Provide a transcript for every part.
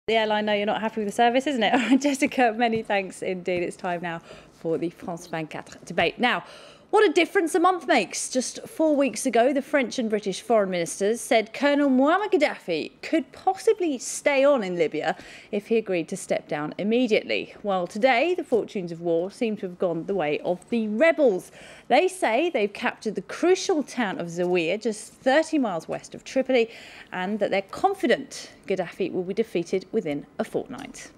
The airline know you're not happy with the service, isn't it? Jessica, many thanks indeed. It's time now for the France 24 debate. Now, what a difference a month makes. Just 4 weeks ago, the French and British foreign ministers said Colonel Muammar Gaddafi could possibly stay on in Libya if he agreed to step down immediately. Well, today, the fortunes of war seem to have gone the way of the rebels. They say they've captured the crucial town of Zawiya, just 30 miles west of Tripoli, and that they're confident Gaddafi will be defeated within a fortnight.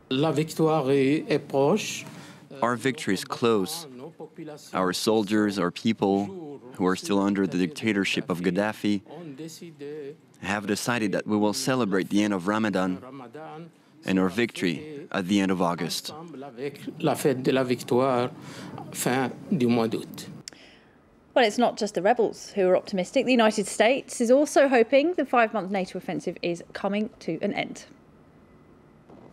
La victoire est proche. Our victory is close. Our soldiers, our people who are still under the dictatorship of Gaddafi, have decided that we will celebrate the end of Ramadan and our victory at the end of August. La fête de la victoire, fin du mois d'août. Well, it's not just the rebels who are optimistic. The United States is also hoping the 5-month NATO offensive is coming to an end.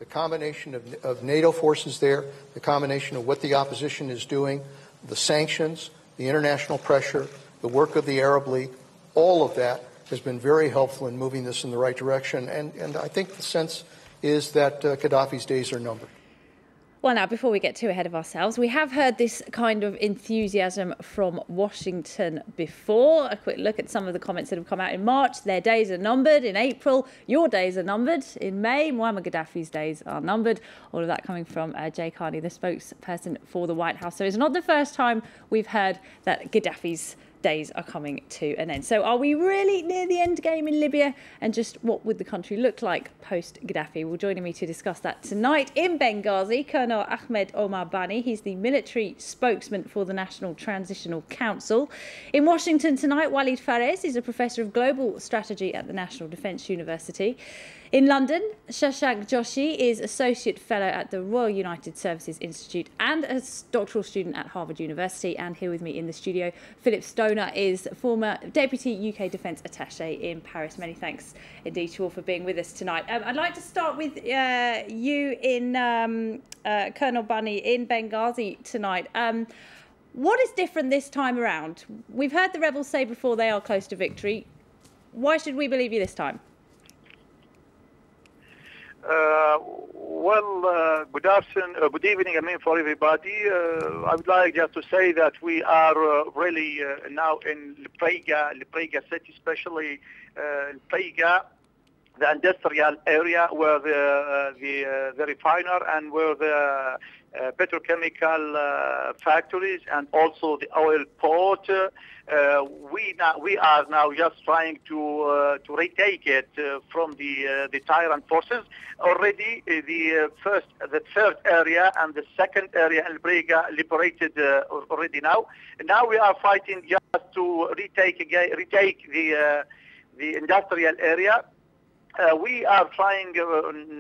The combination of NATO forces there, the combination of what the opposition is doing, the sanctions, the international pressure, the work of the Arab League, all of that has been very helpful in moving this in the right direction. And I think the sense is that Gaddafi's days are numbered. Well, now, before we get too ahead of ourselves, we have heard this kind of enthusiasm from Washington before. A quick look at some of the comments that have come out in March. Their days are numbered. In April, your days are numbered. In May, Muammar Gaddafi's days are numbered. All of that coming from Jay Carney, the spokesperson for the White House. So it's not the first time we've heard that Gaddafi's days are coming to an end. So are we really near the end game in Libya? And just what would the country look like post-Gaddafi? Well, joining me to discuss that tonight in Benghazi, Colonel Ahmed Omar Bani. He's the military spokesman for the National Transitional Council. In Washington tonight, Walid Fares is a professor of global strategy at the National Defence University. In London, Shashank Joshi is Associate Fellow at the Royal United Services Institute and a doctoral student at Harvard University. And here with me in the studio, Philip Stoner is former Deputy UK Defence Attaché in Paris. Many thanks indeed to all for being with us tonight. I'd like to start with you in Colonel Bani in Benghazi tonight. What is different this time around? We've heard the rebels say before they are close to victory. Why should we believe you this time? Good evening, for everybody. I would like just to say that we are really now in Lprega city, especially Lprega, the industrial area where the refiner and where the petrochemical factories and also the oil port. We are now just trying to retake it from the tyrant forces. Already the third area and the second area in Brega liberated already now. Now we are fighting just to retake the industrial area. We are trying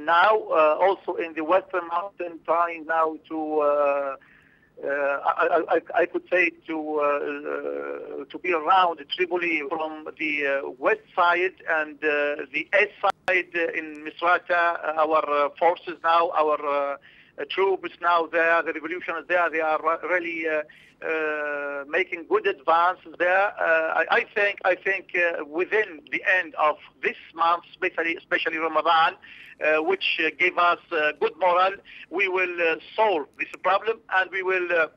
now also in the Western Mountain, trying now to I could say to be around Tripoli from the west side and the east side in Misrata. Our forces now, our troops now there, the revolution is there. They are really making good advances there. I think within the end of this month, especially Ramadan, which gave us good morale, we will solve this problem and we will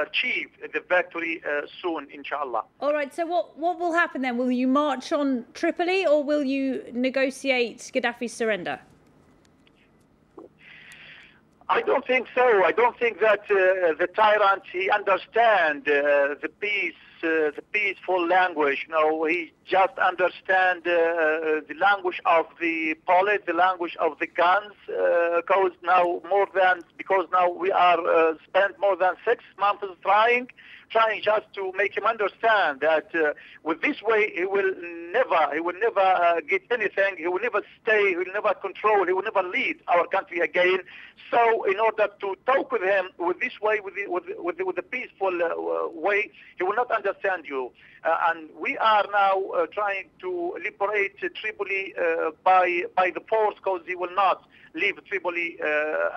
achieve the victory soon, inshallah. All right, so what will happen then? Will you march on Tripoli or will you negotiate Gaddafi's surrender? I don't think so. I don't think that the tyrant, he understands the peaceful language. No, he just understands the language of the bullet, the language of the guns. Because now we are spent more than 6 months trying just to make him understand that with this way he will never get anything. He will never stay. He will never control. He will never lead our country again. So in order to talk with him with this way, with the peaceful way, he will not understand you. And we are now trying to liberate Tripoli by the force, because they will not leave Tripoli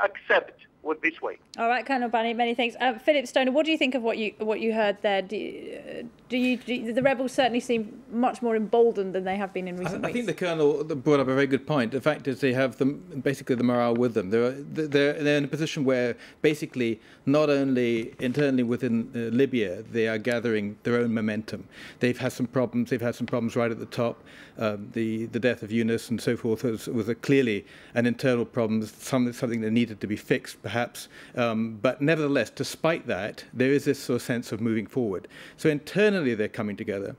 except with this way. All right, Colonel Bani, many thanks. Philip Stoner, what do you think of what you heard there? Do the rebels certainly seem much more emboldened than they have been in recent weeks? I think the Colonel brought up a very good point. The fact is they have basically the morale with them. They're in a position where basically not only internally within Libya, they are gathering their own momentum. They've had some problems. They've had some problems right at the top. The death of Yunus and so forth was clearly an internal problem, something that needed to be fixed, perhaps. But nevertheless, despite that, there is this sort of sense of moving forward. So internally, they're coming together.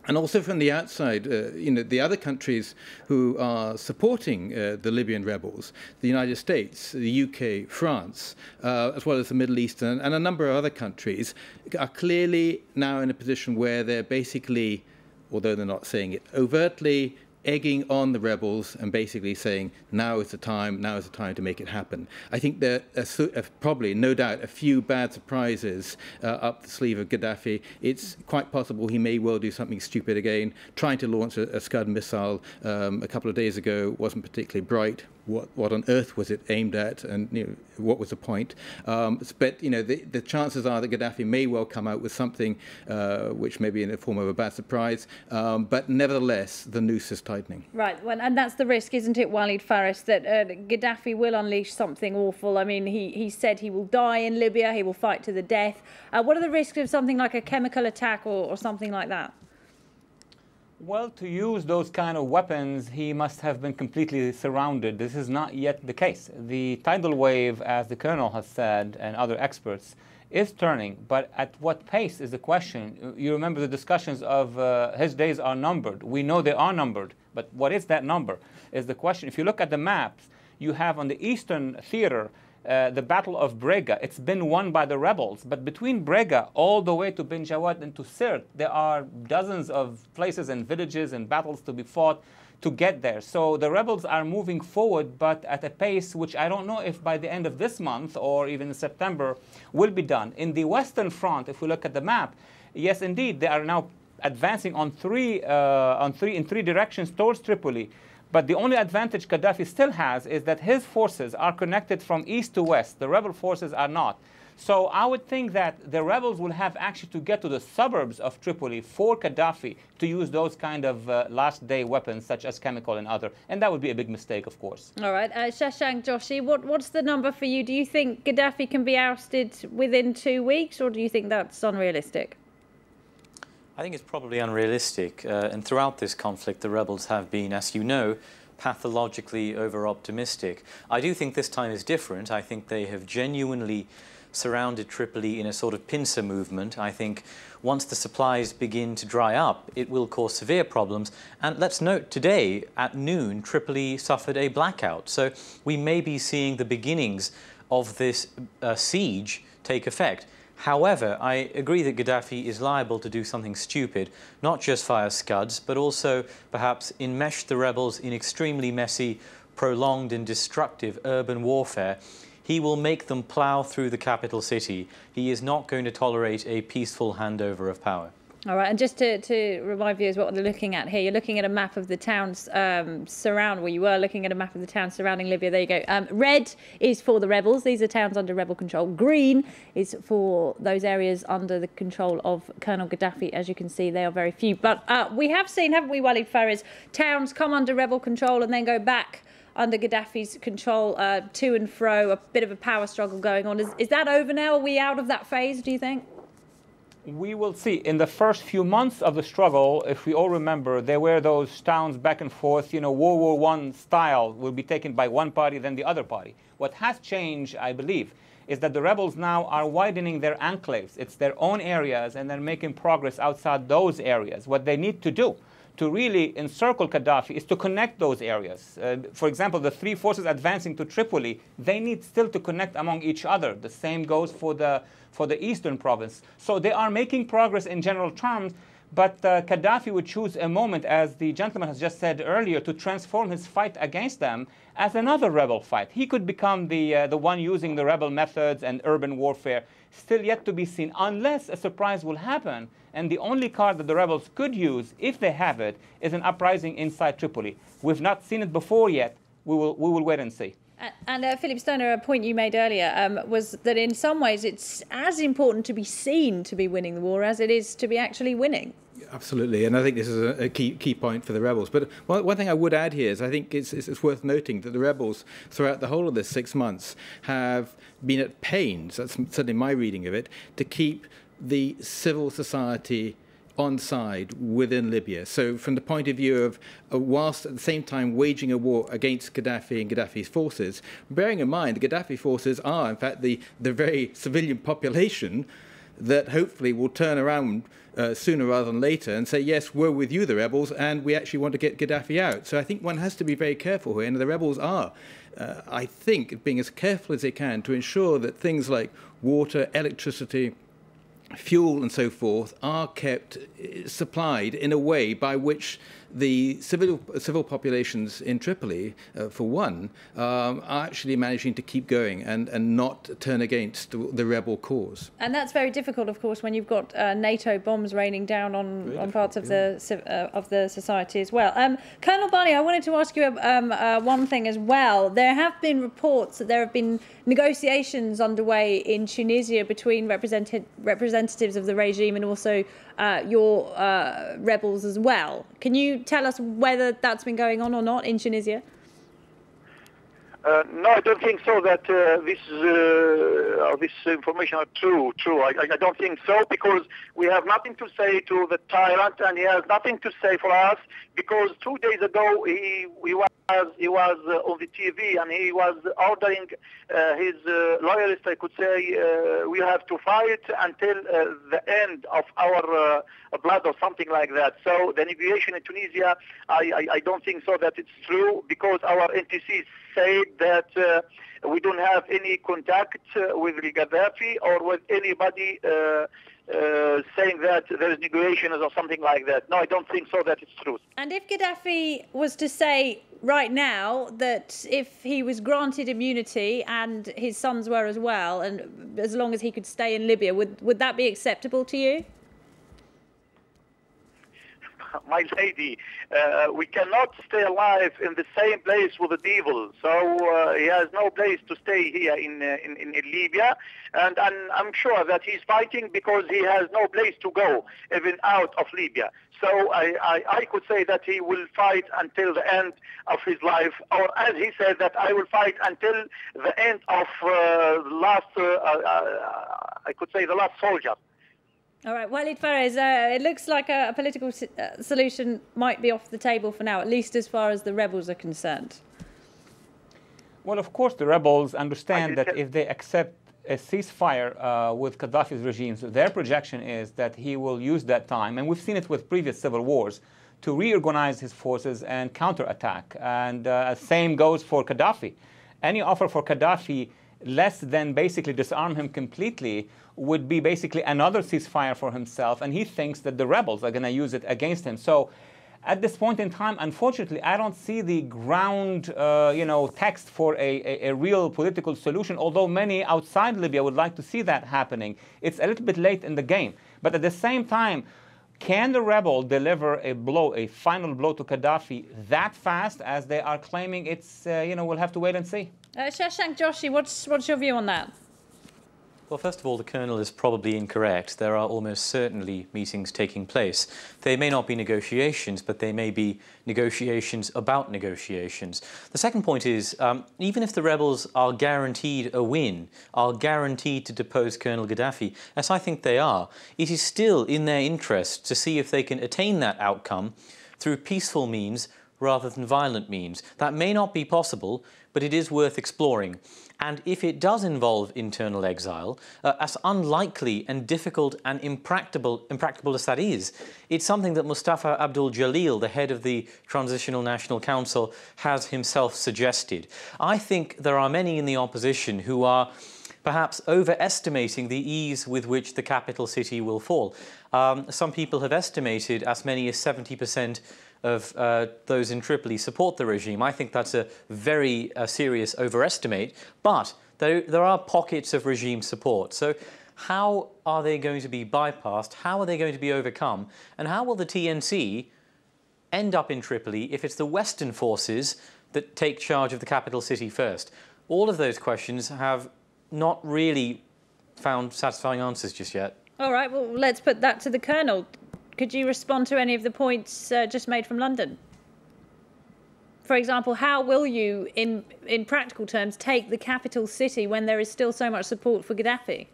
And also from the outside, the other countries who are supporting the Libyan rebels, the United States, the UK, France, as well as the Middle East and a number of other countries, are clearly now in a position where they're basically, although they're not saying it overtly, egging on the rebels and basically saying, now is the time to make it happen. I think there are probably, no doubt, a few bad surprises up the sleeve of Gaddafi. It's quite possible he may well do something stupid again. Trying to launch a Scud missile a couple of days ago wasn't particularly bright. What on earth was it aimed at, and what was the point? But the chances are that Gaddafi may well come out with something which may be in the form of a bad surprise. But nevertheless, the noose is tightening. Right, well, and that's the risk, isn't it, Walid Faris, that Gaddafi will unleash something awful. I mean, he said he will die in Libya. He will fight to the death. What are the risks of something like a chemical attack or something like that? Well, to use those kind of weapons, he must have been completely surrounded. This is not yet the case. The tidal wave, as the Colonel has said, and other experts, is turning. But at what pace is the question? You remember the discussions of his days are numbered. We know they are numbered, but what is that number is the question. If you look at the maps, you have on the eastern theater the Battle of Brega. It's been won by the rebels, but between Brega all the way to Bin Jawad and to Sirte, there are dozens of places and villages and battles to be fought to get there. So the rebels are moving forward, but at a pace which I don't know if by the end of this month or even in September will be done. In the Western Front, if we look at the map, yes, indeed, they are now advancing in three directions towards Tripoli. But the only advantage Gaddafi still has is that his forces are connected from east to west. The rebel forces are not. So I would think that the rebels will have actually to get to the suburbs of Tripoli for Gaddafi to use those kind of last-day weapons, such as chemical and other. And that would be a big mistake, of course. All right. Shashank Joshi, what's the number for you? Do you think Gaddafi can be ousted within 2 weeks, or do you think that's unrealistic? I think it's probably unrealistic, and throughout this conflict the rebels have been, as you know, pathologically over-optimistic. I do think this time is different. I think they have genuinely surrounded Tripoli in a sort of pincer movement. I think once the supplies begin to dry up, it will cause severe problems. And let's note, today at noon, Tripoli suffered a blackout. So we may be seeing the beginnings of this siege take effect. However, I agree that Gaddafi is liable to do something stupid, not just fire Scuds, but also perhaps enmesh the rebels in extremely messy, prolonged and destructive urban warfare. He will make them plough through the capital city. He is not going to tolerate a peaceful handover of power. All right, and just to remind viewers what they're looking at here, you're looking at a map of the towns you were looking at a map of the towns surrounding Libya. There you go. Red is for the rebels. These are towns under rebel control. Green is for those areas under the control of Colonel Gaddafi. As you can see, they are very few. But we have seen, haven't we, Walid Faris, towns come under rebel control and then go back under Gaddafi's control, to and fro, a bit of a power struggle going on. Is that over now? Are we out of that phase, do you think? We will see. In the first few months of the struggle, if we all remember, there were those towns back and forth, World War I style will be taken by one party, then the other party. What has changed, I believe, is that the rebels now are widening their enclaves. It's their own areas, and they're making progress outside those areas. What they need to do to really encircle Gaddafi is to connect those areas. For example, the three forces advancing to Tripoli, they need still to connect among each other. The same goes for the eastern province. So they are making progress in general terms, But Gaddafi would choose a moment, as the gentleman has just said earlier, to transform his fight against them as another rebel fight. He could become the one using the rebel methods and urban warfare, still yet to be seen, unless a surprise will happen. And the only card that the rebels could use, if they have it, is an uprising inside Tripoli. We've not seen it before yet. We will wait and see. And Philip Stoner, a point you made earlier was that in some ways it's as important to be seen to be winning the war as it is to be actually winning. Absolutely, and I think this is a key point for the rebels. But one thing I would add here is I think it's worth noting that the rebels, throughout the whole of this 6 months, have been at pains, that's certainly my reading of it, to keep the civil society on side within Libya. So from the point of view of, whilst at the same time waging a war against Gaddafi and Gaddafi's forces, bearing in mind the Gaddafi forces are in fact the very civilian population that hopefully will turn around sooner rather than later and say, yes, we're with you, the rebels, and we actually want to get Gaddafi out. So I think one has to be very careful here, and the rebels are, I think, being as careful as they can to ensure that things like water, electricity, fuel and so forth are kept supplied in a way by which the civil populations in Tripoli, for one, are actually managing to keep going and not turn against the rebel cause. And that's very difficult, of course, when you've got NATO bombs raining down on parts of the society as well. Colonel Barney, I wanted to ask you one thing as well. There have been reports that there have been negotiations underway in Tunisia between representatives of the regime and also your rebels as well. Can you tell us whether that's been going on or not in Tunisia? No, I don't think so that this information are true. I don't think so, because we have nothing to say to the tyrant, and he has nothing to say for us, because 2 days ago he was on the TV and he was ordering his loyalists, I could say, we have to fight until the end of our blood or something like that. So the negotiation in Tunisia, I don't think so that it's true, because our NTC said that we don't have any contact with Gaddafi or with anybody saying that there is negotiations or something like that. No, I don't think so that it's true. And if Gaddafi was to say right now that if he was granted immunity and his sons were as well, and as long as he could stay in Libya, would that be acceptable to you? My lady, we cannot stay alive in the same place with the devil. So he has no place to stay here in Libya. And I'm sure that he's fighting because he has no place to go, even out of Libya. So I could say that he will fight until the end of his life. Or as he said, that I will fight until the end of I could say the last soldier. All right, Walid Pharez, it looks like a political solution might be off the table for now, at least as far as the rebels are concerned. Well, of course, the rebels understand that if they accept a ceasefire with Gaddafi's regime, so their projection is that he will use that time, and we've seen it with previous civil wars, to reorganize his forces and counterattack. And same goes for Gaddafi. Any offer for Gaddafi less than basically disarm him completely would be basically another ceasefire for himself, and he thinks that the rebels are going to use it against him. So at this point in time, unfortunately, I don't see the ground text for a real political solution, although many outside Libya would like to see that happening. It's a little bit late in the game. But at the same time, can the rebel deliver a final blow to Gaddafi that fast as they are claiming? It's, we'll have to wait and see. Shashank Joshi, what's your view on that? Well, first of all, the Colonel is probably incorrect. There are almost certainly meetings taking place. They may not be negotiations, but they may be negotiations about negotiations. The second point is, even if the rebels are guaranteed a win, are guaranteed to depose Colonel Gaddafi, as I think they are, it is still in their interest to see if they can attain that outcome through peaceful means rather than violent means. That may not be possible, but it is worth exploring. And if it does involve internal exile, as unlikely and difficult and impracticable as that is, it's something that Mustafa Abdul Jalil, the head of the Transitional National Council, has himself suggested. I think there are many in the opposition who are perhaps overestimating the ease with which the capital city will fall. Some people have estimated as many as 70% of those in Tripoli support the regime. I think that's a very serious overestimate, but there are pockets of regime support. So how are they going to be bypassed? How are they going to be overcome? And how will the TNC end up in Tripoli if it's the Western forces that take charge of the capital city first? All of those questions have not really found satisfying answers just yet. All right, well, let's put that to the Colonel. Could you respond to any of the points just made from London? For example, how will you, in practical terms, take the capital city when there is still so much support for Gaddafi?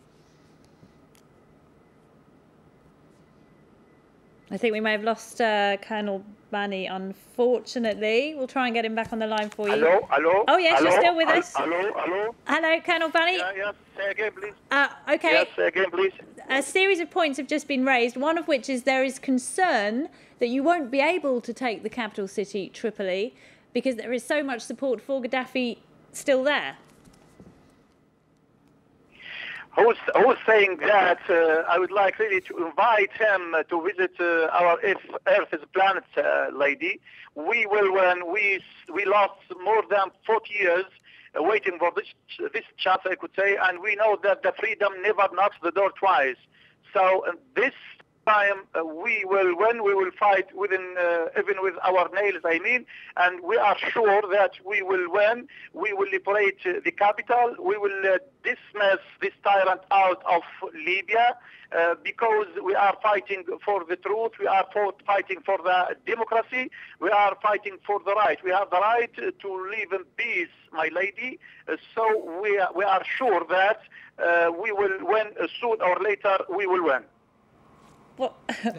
I think we may have lost Colonel Bani, unfortunately. We'll try and get him back on the line for you. Hello, hello. Oh, yes, hello? you're still with us. Hello, hello. Hello, Colonel Bani. Yes, say again, please. Okay. Yes, say again, please. A series of points have just been raised, one of which is there is concern that you won't be able to take the capital city, Tripoli, because there is so much support for Gaddafi still there. Who's saying that? I would like really to invite him to visit our Earth is a Planet lady. We will, when we lost more than 40 years waiting for this chance, I could say, and we know that the freedom never knocks the door twice. So this time we will win. We will fight within, even with our nails, I mean, and we are sure that we will win. We will liberate the capital. We will dismiss this tyrant out of Libya because we are fighting for the truth. We are fighting for the democracy. We are fighting for the right. We have the right to live in peace, my lady. So we are sure that we will win. Sooner or later, we will win. Well,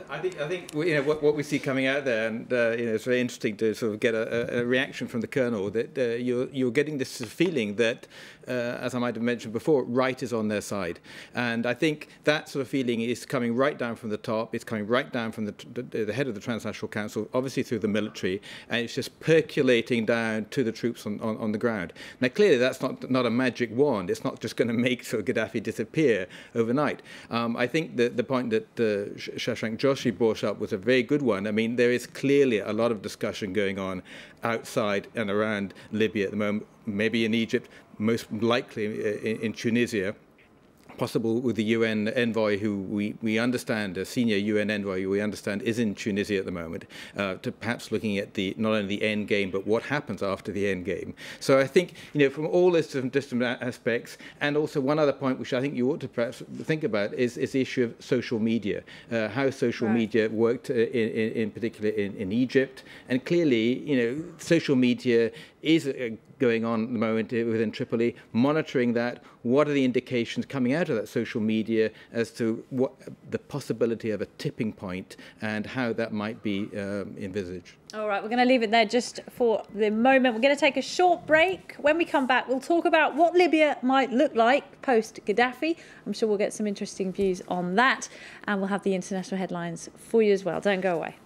I think what we see coming out there, and it's very interesting to sort of get a reaction from the Colonel that you're getting this feeling that, as I might have mentioned before, right is on their side, and I think that sort of feeling is coming right down from the top. It's coming right down from the head of the Transnational Council, obviously through the military, and it's just percolating down to the troops on the ground. Now, clearly, that's not a magic wand. It's not just going to make sort of Gaddafi disappear overnight. I think that the point that Shashank Joshi brought up was a very good one. I mean, there is clearly a lot of discussion going on outside and around Libya at the moment, maybe in Egypt, most likely in Tunisia, possible with the UN envoy who we understand, a senior UN envoy who we understand is in Tunisia at the moment, to perhaps looking at not only the end game, but what happens after the end game. So I think, from all those different aspects, and also one other point which I think you ought to perhaps think about is the issue of social media, how social media worked in particular in Egypt. And clearly, social media is going on at the moment within Tripoli, monitoring that. What are the indications coming out of that social media as to what the possibility of a tipping point and how that might be envisaged? All right, we're going to leave it there just for the moment. We're going to take a short break. When we come back, we'll talk about what Libya might look like post-Gaddafi. I'm sure we'll get some interesting views on that, and we'll have the international headlines for you as well. Don't go away.